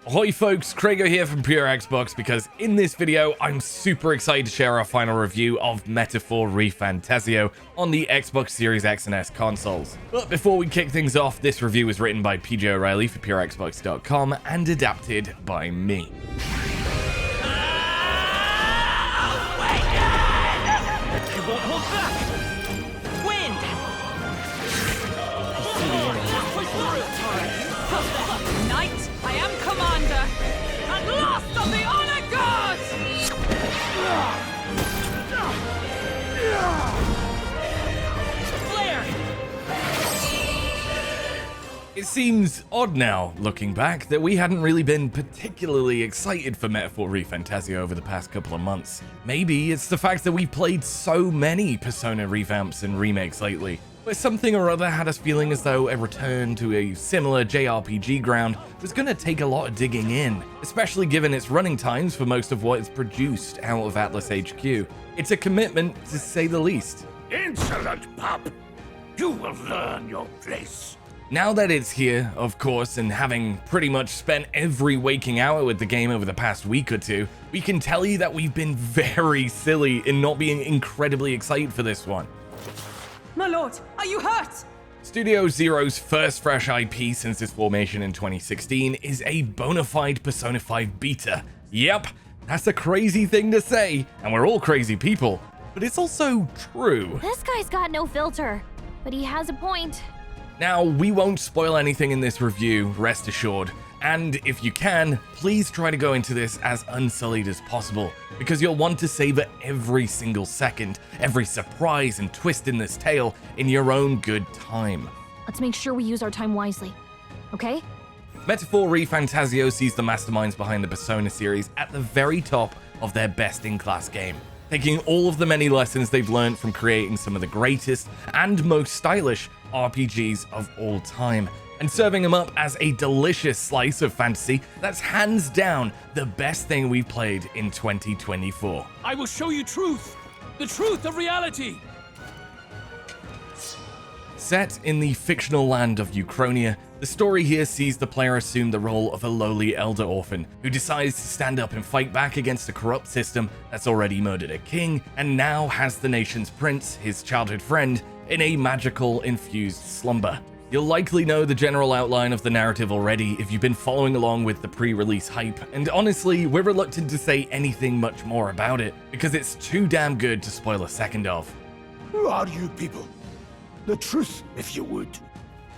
Ahoy folks, Craigo here from Pure Xbox, because in this video I'm super excited to share our final review of Metaphor ReFantazio on the Xbox Series X and S consoles. But before we kick things off, this review was written by PJ O'Reilly for PureXbox.com and adapted by me. It seems odd now, looking back, that we hadn't really been particularly excited for Metaphor ReFantazio over the past couple of months. Maybe it's the fact that we've played so many Persona revamps and remakes lately, but something or other had us feeling as though a return to a similar JRPG ground was going to take a lot of digging in, especially given its running times for most of what is produced out of Atlas HQ. It's a commitment, to say the least. Insolent pup! You will learn your place. Now that it's here, of course, and having pretty much spent every waking hour with the game over the past week or two, we can tell you that we've been very silly in not being incredibly excited for this one. My lord, are you hurt? Studio Zero's first fresh IP since its formation in 2016 is a bona fide Persona 5 beta. Yep, that's a crazy thing to say, and we're all crazy people, but it's also true. This guy's got no filter, but he has a point. Now, we won't spoil anything in this review, rest assured, and if you can, please try to go into this as unsullied as possible, because you'll want to savor every single second, every surprise and twist in this tale in your own good time. Let's make sure we use our time wisely, okay? Metaphor ReFantazio sees the masterminds behind the Persona series at the very top of their best-in-class game, taking all of the many lessons they've learned from creating some of the greatest and most stylish RPGs of all time, and serving them up as a delicious slice of fantasy that's hands down the best thing we've played in 2024. I will show you truth, the truth of reality. Set in the fictional land of Uchronia, the story here sees the player assume the role of a lowly elder orphan who decides to stand up and fight back against a corrupt system that's already murdered a king and now has the nation's prince, his childhood friend, in a magical infused slumber. You'll likely know the general outline of the narrative already if you've been following along with the pre-release hype, and honestly, we're reluctant to say anything much more about it because it's too damn good to spoil a second of. Who are you people? The truth, if you would.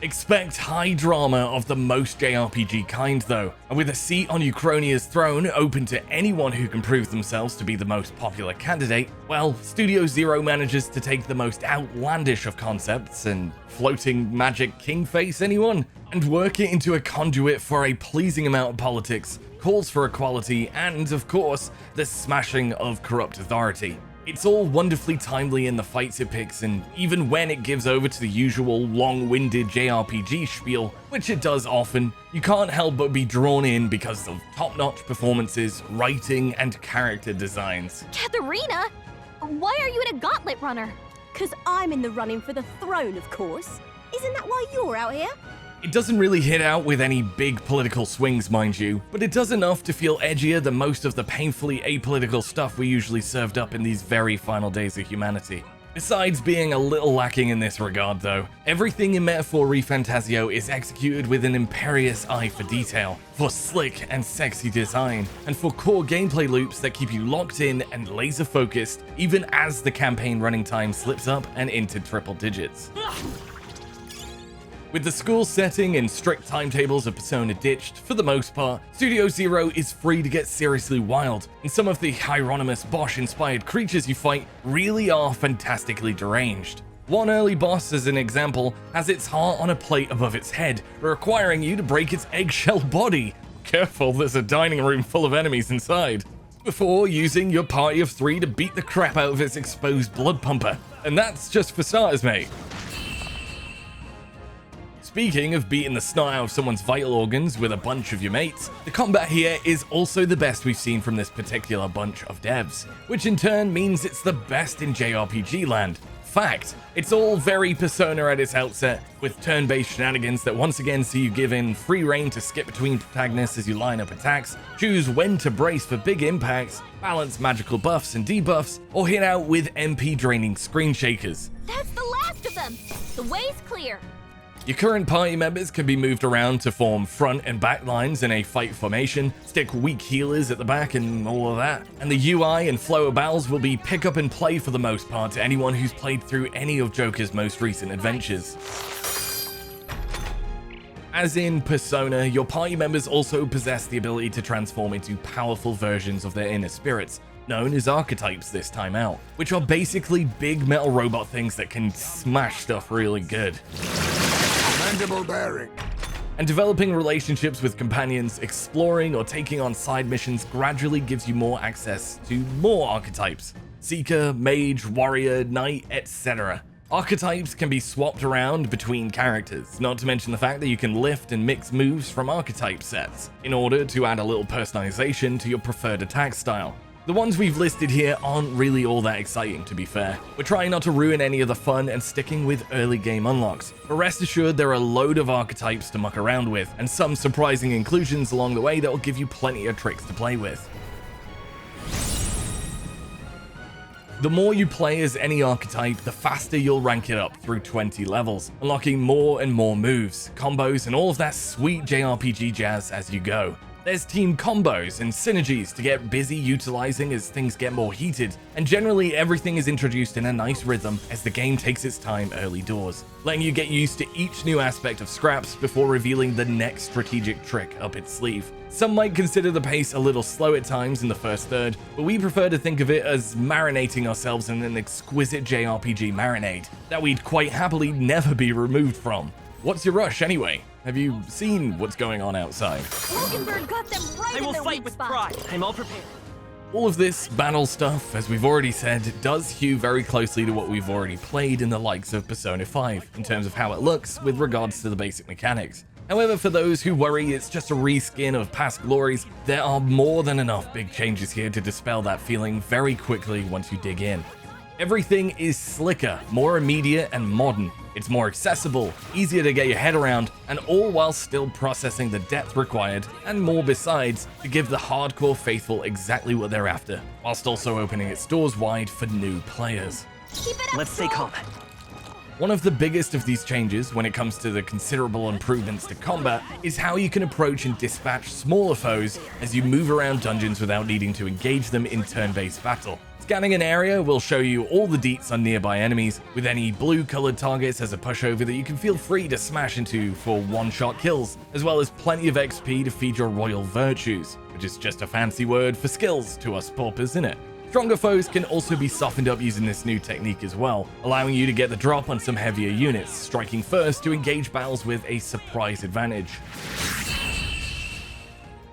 Expect high drama of the most JRPG kind though, and with a seat on Uchronia's throne open to anyone who can prove themselves to be the most popular candidate, well, Studio Zero manages to take the most outlandish of concepts and floating magic king face anyone, and work it into a conduit for a pleasing amount of politics, calls for equality, and of course, the smashing of corrupt authority. It's all wonderfully timely in the fights it picks, and even when it gives over to the usual long-winded JRPG spiel, which it does often, you can't help but be drawn in because of top-notch performances, writing, and character designs. Katharina, why are you in a gauntlet runner? 'Cause I'm in the running for the throne, of course. Isn't that why you're out here? It doesn't really hit out with any big political swings, mind you, but it does enough to feel edgier than most of the painfully apolitical stuff we usually served up in these very final days of humanity. Besides being a little lacking in this regard though, everything in Metaphor ReFantazio is executed with an imperious eye for detail, for slick and sexy design, and for core gameplay loops that keep you locked in and laser focused even as the campaign running time slips up and into triple digits. With the school setting and strict timetables of Persona ditched, for the most part, Studio Zero is free to get seriously wild, and some of the Hieronymus Bosch-inspired creatures you fight really are fantastically deranged. One early boss, as an example, has its heart on a plate above its head, requiring you to break its eggshell body. Careful, there's a dining room full of enemies inside. Before using your party of 3 to beat the crap out of its exposed blood pumper. And that's just for starters, mate. Speaking of beating the snot out of someone's vital organs with a bunch of your mates, the combat here is also the best we've seen from this particular bunch of devs, which in turn means it's the best in JRPG land. fact. It's all very Persona at its outset, with turn-based shenanigans that once again see you give in free reign to skip between protagonists as you line up attacks, choose when to brace for big impacts, balance magical buffs and debuffs, or hit out with MP draining screen shakers. That's the last of them! The way's clear! Your current party members can be moved around to form front and back lines in a fight formation, stick weak healers at the back and all of that. And the UI and flow of battles will be pick up and play for the most part to anyone who's played through any of Joker's most recent adventures. As in Persona, your party members also possess the ability to transform into powerful versions of their inner spirits, known as archetypes this time out, which are basically big metal robot things that can smash stuff really good. And developing relationships with companions, exploring or taking on side missions gradually gives you more access to more archetypes. Seeker, Mage, Warrior, Knight, etc. Archetypes can be swapped around between characters, not to mention the fact that you can lift and mix moves from archetype sets, in order to add a little personalization to your preferred attack style. The ones we've listed here aren't really all that exciting, to be fair. We're trying not to ruin any of the fun and sticking with early game unlocks, but rest assured there are a load of archetypes to muck around with, and some surprising inclusions along the way that will give you plenty of tricks to play with. The more you play as any archetype, the faster you'll rank it up through 20 levels, unlocking more and more moves, combos, and all of that sweet JRPG jazz as you go. There's team combos and synergies to get busy utilizing as things get more heated, and generally everything is introduced in a nice rhythm as the game takes its time early doors, letting you get used to each new aspect of Scraps before revealing the next strategic trick up its sleeve. Some might consider the pace a little slow at times in the first third, but we prefer to think of it as marinating ourselves in an exquisite JRPG marinade that we'd quite happily never be removed from. What's your rush anyway? Have you seen what's going on outside? Rokenberg got them right in their weak spot. I'm all prepared. All of this battle stuff, as we've already said, does hew very closely to what we've already played in the likes of Persona 5, in terms of how it looks with regards to the basic mechanics. However, for those who worry it's just a reskin of past glories, there are more than enough big changes here to dispel that feeling very quickly once you dig in. Everything is slicker, more immediate and modern. It's more accessible, easier to get your head around, and all while still processing the depth required, and more besides, to give the hardcore faithful exactly what they're after, whilst also opening its doors wide for new players. Keep it up, Let's stay calm. One of the biggest of these changes when it comes to the considerable improvements to combat is how you can approach and dispatch smaller foes as you move around dungeons without needing to engage them in turn-based battle. Scanning an area will show you all the deets on nearby enemies, with any blue colored targets as a pushover that you can feel free to smash into for one-shot kills, as well as plenty of XP to feed your royal virtues, which is just a fancy word for skills to us paupers, innit? Stronger foes can also be softened up using this new technique as well, allowing you to get the drop on some heavier units, striking first to engage battles with a surprise advantage.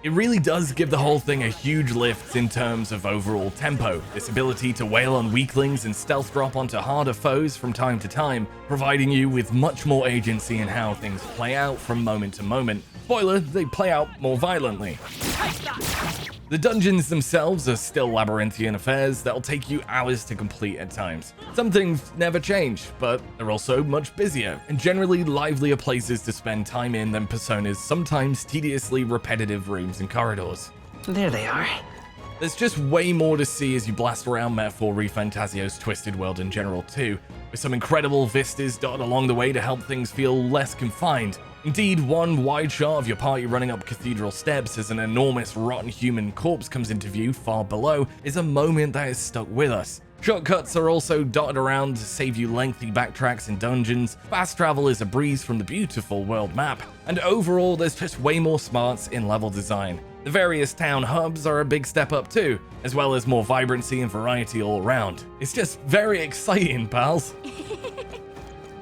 It really does give the whole thing a huge lift in terms of overall tempo, this ability to wail on weaklings and stealth drop onto harder foes from time to time, providing you with much more agency in how things play out from moment to moment. Spoiler, they play out more violently. The dungeons themselves are still labyrinthian affairs that'll take you hours to complete at times. Some things never change, but they're also much busier, and generally livelier places to spend time in than Persona's sometimes tediously repetitive rooms and corridors. There they are. There's just way more to see as you blast around Metaphor ReFantazio's Twisted World in general too, with some incredible vistas dotted along the way to help things feel less confined. Indeed, one wide shot of your party running up cathedral steps as an enormous rotten human corpse comes into view far below is a moment that is stuck with us. Shortcuts are also dotted around to save you lengthy backtracks in dungeons, fast travel is a breeze from the beautiful world map, and overall there's just way more smarts in level design. The various town hubs are a big step up too, as well as more vibrancy and variety all around. It's just very exciting, pals.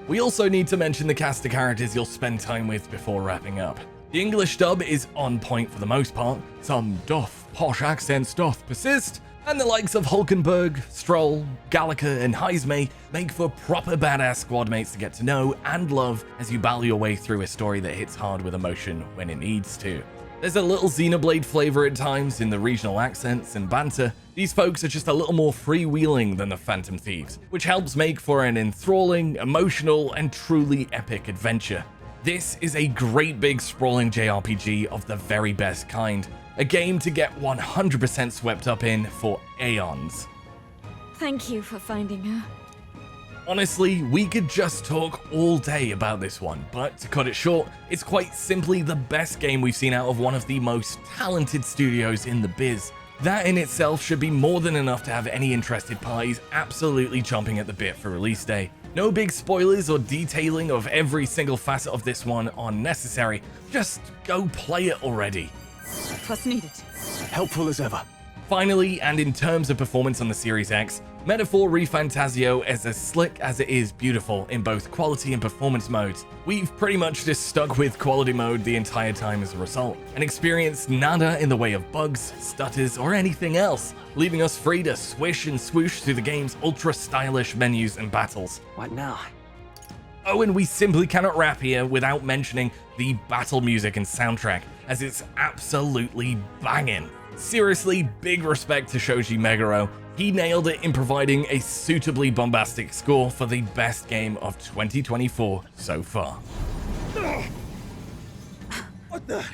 We also need to mention the cast of characters you'll spend time with before wrapping up. The English dub is on point for the most part. Some doth posh accents doth persist, And the likes of Hulkenberg, Stroll, Gallagher, and Heismay make for proper badass squad mates to get to know and love as you battle your way through a story that hits hard with emotion when it needs to. There's a little Xenoblade flavor at times in the regional accents and banter. These folks are just a little more freewheeling than the Phantom Thieves, which helps make for an enthralling, emotional, and truly epic adventure. This is a great big sprawling JRPG of the very best kind. A game to get 100% swept up in for aeons. Thank you for finding her. Honestly, we could just talk all day about this one, but to cut it short, it's quite simply the best game we've seen out of one of the most talented studios in the biz. That in itself should be more than enough to have any interested parties absolutely chomping at the bit for release day. No big spoilers or detailing of every single facet of this one are necessary, just go play it already. What's needed? Helpful as ever. Finally, and in terms of performance on the Series X, Metaphor ReFantazio is as slick as it is beautiful in both quality and performance modes. We've pretty much just stuck with quality mode the entire time as a result, and experienced nada in the way of bugs, stutters, or anything else, leaving us free to swish and swoosh through the game's ultra stylish menus and battles. What now? Oh, and we simply cannot wrap here without mentioning the battle music and soundtrack, as it's absolutely banging. Seriously, big respect to Shoji Meguro. He nailed it in providing a suitably bombastic score for the best game of 2024 so far. What the?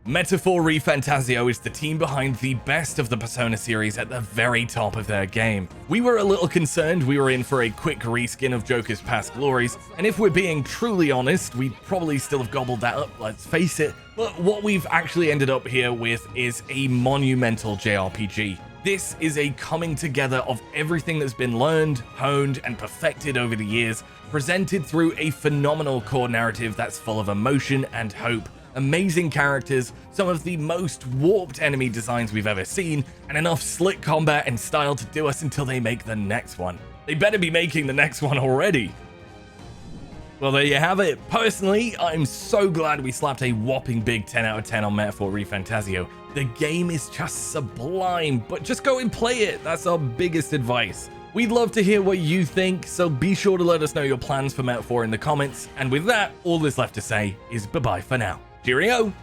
Metaphor ReFantazio is the team behind the best of the Persona series at the very top of their game. We were a little concerned we were in for a quick reskin of Joker's past glories, and if we're being truly honest, we'd probably still have gobbled that up, let's face it, but what we've actually ended up here with is a monumental JRPG. This is a coming together of everything that's been learned, honed, and perfected over the years, presented through a phenomenal core narrative that's full of emotion and hope. Amazing characters, some of the most warped enemy designs we've ever seen, and enough slick combat and style to do us until they make the next one. They better be making the next one already. Well, there you have it. Personally, I'm so glad we slapped a whopping big 10 out of 10 on Metaphor ReFantazio. The game is just sublime, but just go and play it. That's our biggest advice. We'd love to hear what you think, so be sure to let us know your plans for Metaphor in the comments. And with that, all that's left to say is bye-bye for now. Cheerio!